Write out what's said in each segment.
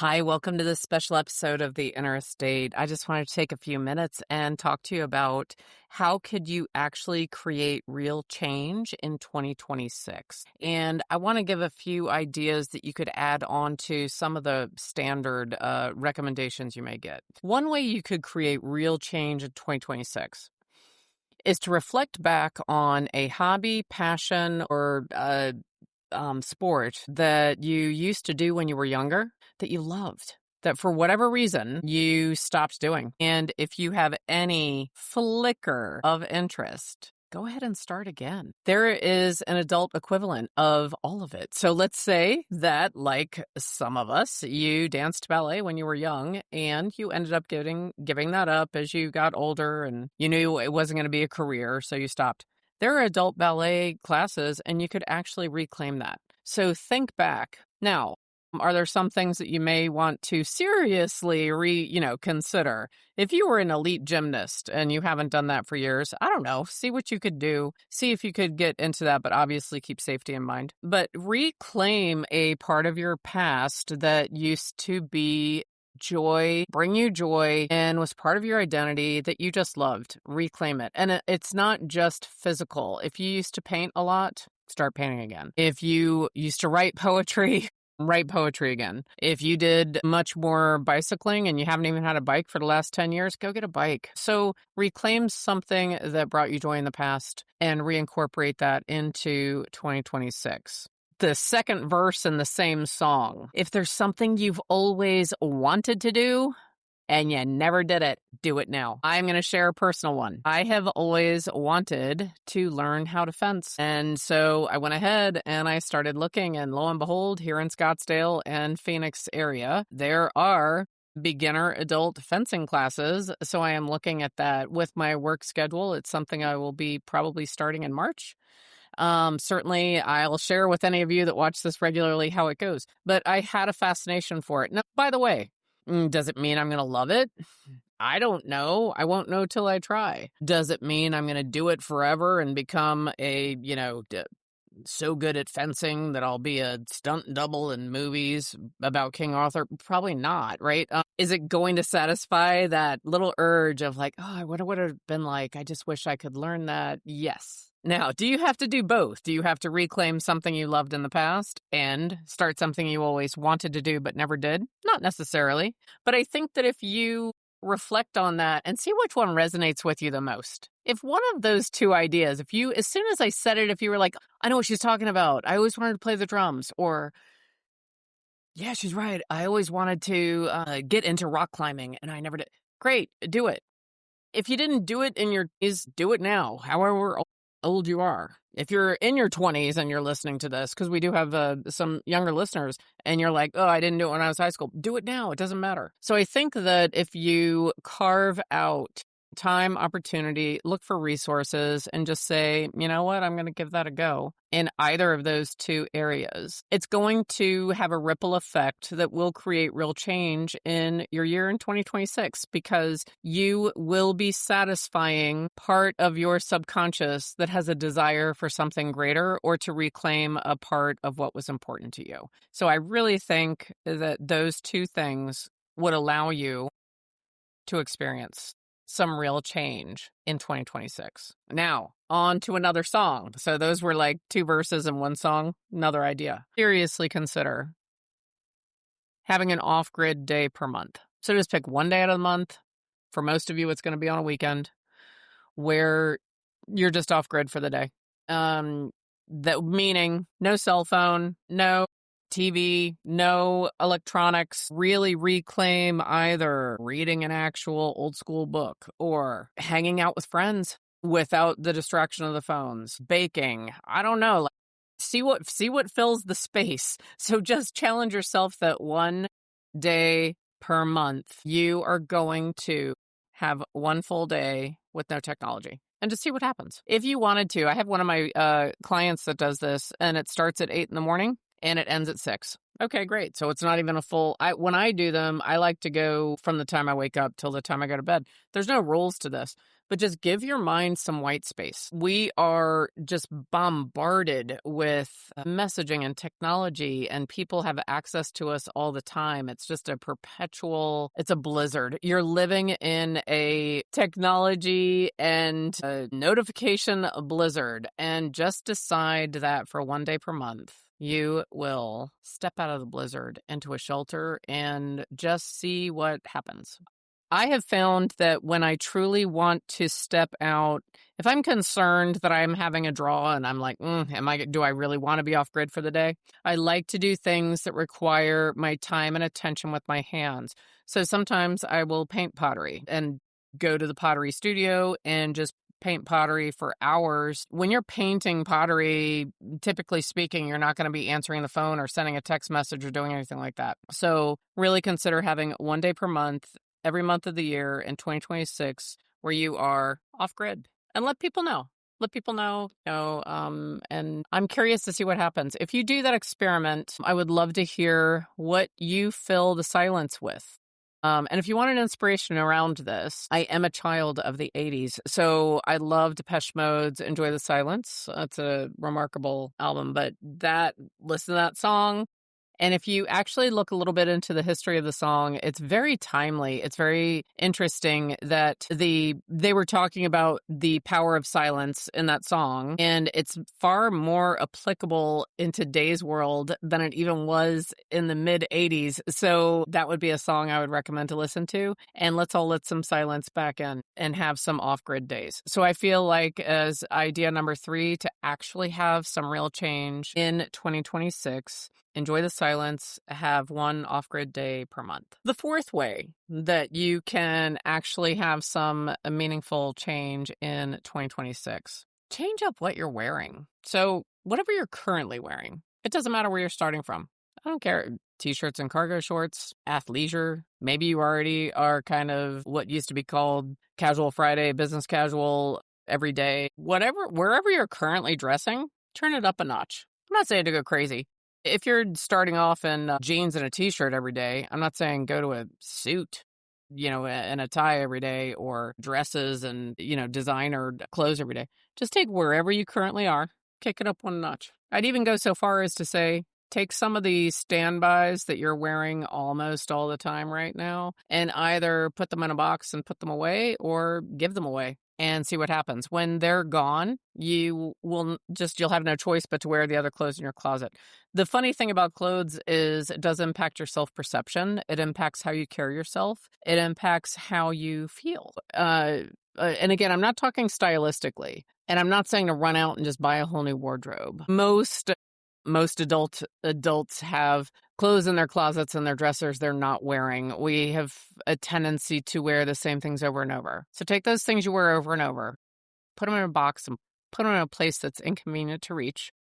Hi, welcome to this special episode of The Inner Estate. I just wanted to take a few minutes and talk to you about how could you actually create real change in 2026. And I want to give a few ideas that you could add on to some of the standard recommendations you may get. One way you could create real change in 2026 is to reflect back on a hobby, passion, or sport that you used to do when you were younger that you loved, that for whatever reason you stopped doing. And if you have any flicker of interest, go ahead and start again. There is an adult equivalent of all of it. So let's say that, like some of us, you danced ballet when you were young and you ended up giving that up as you got older and you knew it wasn't going to be a career, so you stopped. There are adult ballet classes, and you could actually reclaim that. So think back. Now, are there some things that you may want to seriously consider? If you were an elite gymnast and you haven't done that for years, I don't know, see what you could do. See if you could get into that, but obviously keep safety in mind. But reclaim a part of your past that used to be joy, bring you joy, and was part of your identity that you just loved. Reclaim it. And it's not just physical. If you used to paint a lot, start painting again. If you used to write poetry, write poetry again. If you did much more bicycling and you haven't even had a bike for the last 10 years, go get a bike. So reclaim something that brought you joy in the past and reincorporate that into 2026. The second verse in the same song. If there's something you've always wanted to do and you never did it, do it now. I'm going to share a personal one. I have always wanted to learn how to fence. And so I went ahead and I started looking, and lo and behold, here in Scottsdale and Phoenix area, there are beginner adult fencing classes. So I am looking at that with my work schedule. It's something I will be probably starting in March. Certainly I'll share with any of you that watch this regularly how it goes, but I had a fascination for it. Now, by the way, does it mean I'm going to love it? I don't know. I won't know till I try. Does it mean I'm going to do it forever and become so good at fencing that I'll be a stunt double in movies about King Arthur? Probably not, right? Is it going to satisfy that little urge of like, oh, what it would have been like? I just wish I could learn that. Yes. Now, do you have to do both? Do you have to reclaim something you loved in the past and start something you always wanted to do but never did? Not necessarily. But I think that if you reflect on that and see which one resonates with you the most. If one of those two ideas, as soon as I said it, if you were like, I know what she's talking about. I always wanted to play the drums, or yeah, she's right. I always wanted to get into rock climbing and I never did. Great, do it. If you didn't do it in your 20s, do it now, however old you are. If you're in your 20s and you're listening to this, because we do have some younger listeners, and you're like, oh, I didn't do it when I was high school, do it now. It doesn't matter. So I think that if you carve out time, opportunity, look for resources, and just say, you know what, I'm going to give that a go in either of those two areas, it's going to have a ripple effect that will create real change in your year in 2026, because you will be satisfying part of your subconscious that has a desire for something greater or to reclaim a part of what was important to you. So I really think that those two things would allow you to experience some real change in 2026. Now, on to another song. So those were like two verses in one song. Another idea. Seriously consider having an off-grid day per month. So just pick one day out of the month. For most of you, it's going to be on a weekend where you're just off-grid for the day. That meaning no cell phone, no TV, no electronics. Really reclaim either reading an actual old school book or hanging out with friends without the distraction of the phones, baking. I don't know. See what fills the space. So just challenge yourself that one day per month you are going to have one full day with no technology. And just see what happens. If you wanted to, I have one of my clients that does this, and it starts at 8 a.m. and it ends at 6. Okay, great. So it's not even a full, when I do them, I like to go from the time I wake up till the time I go to bed. There's no rules to this. but just give your mind some white space. We are just bombarded with messaging and technology, and people have access to us all the time. It's just it's a blizzard. You're living in a technology and a notification blizzard, and just decide that for one day per month, you will step out of the blizzard into a shelter and just see what happens. I have found that when I truly want to step out, if I'm concerned that I'm having a draw and I'm like, do I really want to be off grid for the day? I like to do things that require my time and attention with my hands. So sometimes I will paint pottery and go to the pottery studio and just paint pottery for hours. When you're painting pottery, typically speaking, you're not going to be answering the phone or sending a text message or doing anything like that. So really consider having one day per month, every month of the year in 2026, where you are off grid, and let people know. And I'm curious to see what happens. If you do that experiment, I would love to hear what you fill the silence with. And if you want an inspiration around this, I am a child of the 80s, so I love Depeche Mode's Enjoy the Silence. That's a remarkable album, but listen to that song. And if you actually look a little bit into the history of the song, it's very timely. It's very interesting that they were talking about the power of silence in that song, and it's far more applicable in today's world than it even was in the mid 80s. So that would be a song I would recommend to listen to. And let's all let some silence back in and have some off-grid days. So I feel like as idea number 3, to actually have some real change in 2026, enjoy the silence, have one off-grid day per month. The fourth way that you can actually have some meaningful change in 2026, change up what you're wearing. So whatever you're currently wearing, it doesn't matter where you're starting from. I don't care. T-shirts and cargo shorts, athleisure. Maybe you already are kind of what used to be called casual Friday, business casual, every day. Wherever you're currently dressing, turn it up a notch. I'm not saying to go crazy. If you're starting off in jeans and a t-shirt every day, I'm not saying go to a suit, and a tie every day, or dresses and, designer clothes every day. Just take wherever you currently are, kick it up one notch. I'd even go so far as to say, take some of the standbys that you're wearing almost all the time right now and either put them in a box and put them away or give them away and see what happens. When they're gone, you'll have no choice but to wear the other clothes in your closet. The funny thing about clothes is it does impact your self-perception. It impacts how you carry yourself. It impacts how you feel. And again, I'm not talking stylistically, and I'm not saying to run out and just buy a whole new wardrobe. Most adults have clothes in their closets and their dressers they're not wearing. We have a tendency to wear the same things over and over. So take those things you wear over and over, put them in a box and put them in a place that's inconvenient to reach,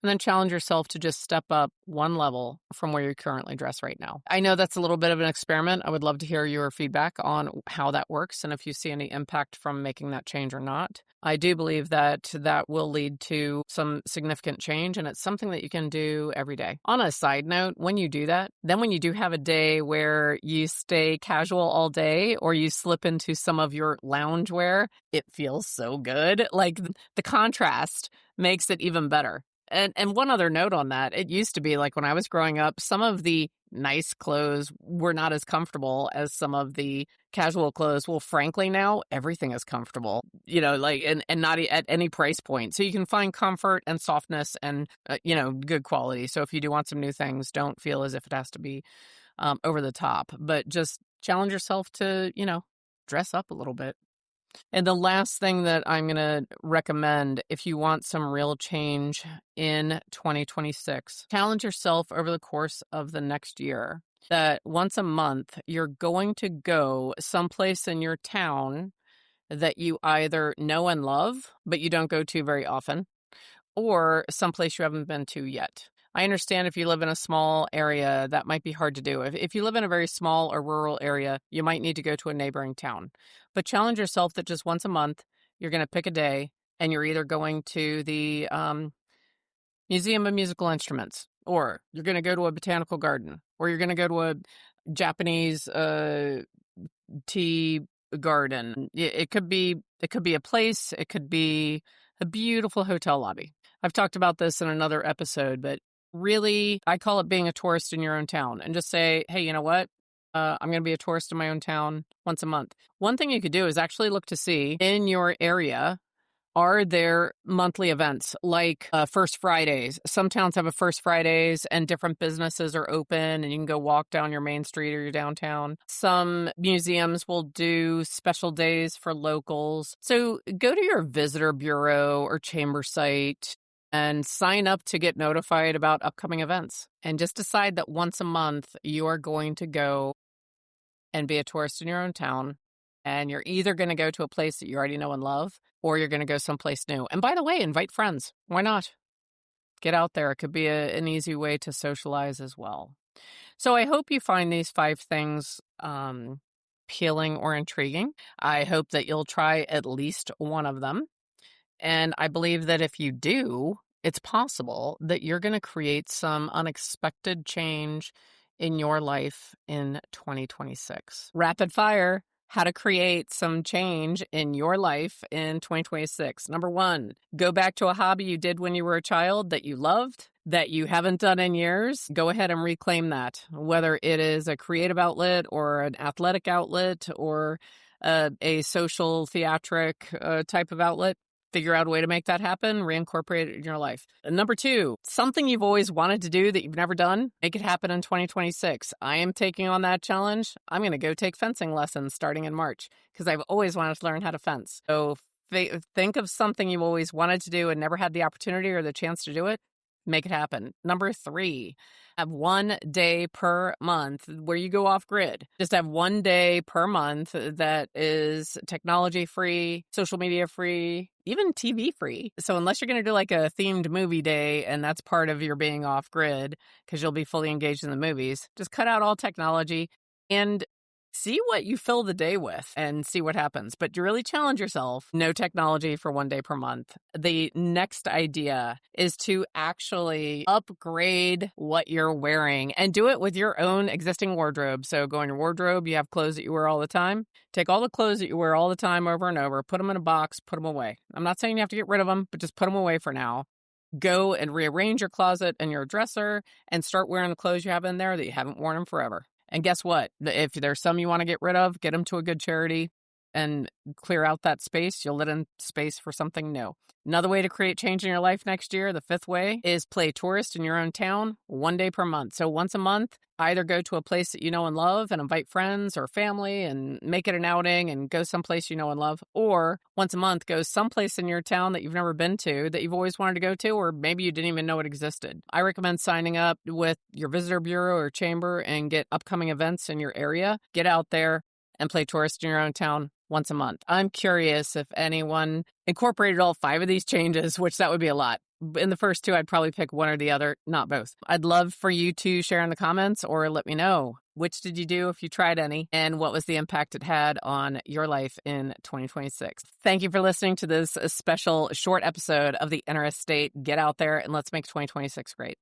and then challenge yourself to just step up one level from where you currently dress right now. I know that's a little bit of an experiment. I would love to hear your feedback on how that works and if you see any impact from making that change or not. I do believe that will lead to some significant change, and it's something that you can do every day. On a side note, when you do that, then when you do have a day where you stay casual all day or you slip into some of your loungewear, it feels so good. Like the contrast makes it even better. And one other note on that, it used to be like when I was growing up, some of the nice clothes were not as comfortable as some of the casual clothes. Well, frankly, now everything is comfortable, and not at any price point. So you can find comfort and softness and, good quality. So if you do want some new things, don't feel as if it has to be over the top, but just challenge yourself to, dress up a little bit. And the last thing that I'm going to recommend, if you want some real change in 2026, challenge yourself over the course of the next year that once a month, you're going to go someplace in your town that you either know and love, but you don't go to very often, or someplace you haven't been to yet. I understand if you live in a small area, that might be hard to do. If you live in a very small or rural area, you might need to go to a neighboring town. But challenge yourself that just once a month, you're going to pick a day, and you're either going to the Museum of Musical Instruments, or you're going to go to a botanical garden, or you're going to go to a Japanese tea garden. It could be It could be a place, it could be a beautiful hotel lobby. I've talked about this in another episode, but really, I call it being a tourist in your own town, and just say, hey, you know what? I'm going to be a tourist in my own town once a month. One thing you could do is actually look to see in your area, are there monthly events like First Fridays? Some towns have a First Fridays and different businesses are open and you can go walk down your main street or your downtown. Some museums will do special days for locals. So go to your visitor bureau or chamber site and sign up to get notified about upcoming events. And just decide that once a month you are going to go and be a tourist in your own town. And you're either going to go to a place that you already know and love, or you're going to go someplace new. And by the way, invite friends. Why not? Get out there. It could be an easy way to socialize as well. So I hope you find these 5 things appealing or intriguing. I hope that you'll try at least one of them. And I believe that if you do, it's possible that you're going to create some unexpected change in your life in 2026. Rapid fire. How to create some change in your life in 2026. Number 1, go back to a hobby you did when you were a child that you loved, that you haven't done in years. Go ahead and reclaim that, whether it is a creative outlet or an athletic outlet or a social theatric type of outlet. Figure out a way to make that happen, reincorporate it in your life. And number 2, something you've always wanted to do that you've never done, make it happen in 2026. I am taking on that challenge. I'm going to go take fencing lessons starting in March because I've always wanted to learn how to fence. So think of something you've always wanted to do and never had the opportunity or the chance to do it. Make it happen. Number 3, have 1 day per month where you go off grid. Just have 1 day per month that is technology free, social media free, even TV free. So unless you're going to do like a themed movie day and that's part of your being off grid because you'll be fully engaged in the movies, just cut out all technology and see what you fill the day with and see what happens. But you really challenge yourself. No technology for 1 day per month. The next idea is to actually upgrade what you're wearing and do it with your own existing wardrobe. So go in your wardrobe, you have clothes that you wear all the time. Take all the clothes that you wear all the time over and over, put them in a box, put them away. I'm not saying you have to get rid of them, but just put them away for now. Go and rearrange your closet and your dresser and start wearing the clothes you have in there that you haven't worn them forever. And guess what? If there's some you want to get rid of, get them to a good charity and clear out that space. You'll let in space for something new. Another way to create change in your life next year, the 5th way, is play tourist in your own town 1 day per month. So once a month, either go to a place that you know and love and invite friends or family and make it an outing and go someplace you know and love. Or once a month, go someplace in your town that you've never been to that you've always wanted to go to, or maybe you didn't even know it existed. I recommend signing up with your visitor bureau or chamber and get upcoming events in your area. Get out there and play tourist in your own town once a month. I'm curious if anyone incorporated all 5 of these changes, which that would be a lot. In the first 2, I'd probably pick one or the other, not both. I'd love for you to share in the comments or let me know which did you do if you tried any and what was the impact it had on your life in 2026. Thank you for listening to this special short episode of the Inner Estate. Get out there and let's make 2026 great.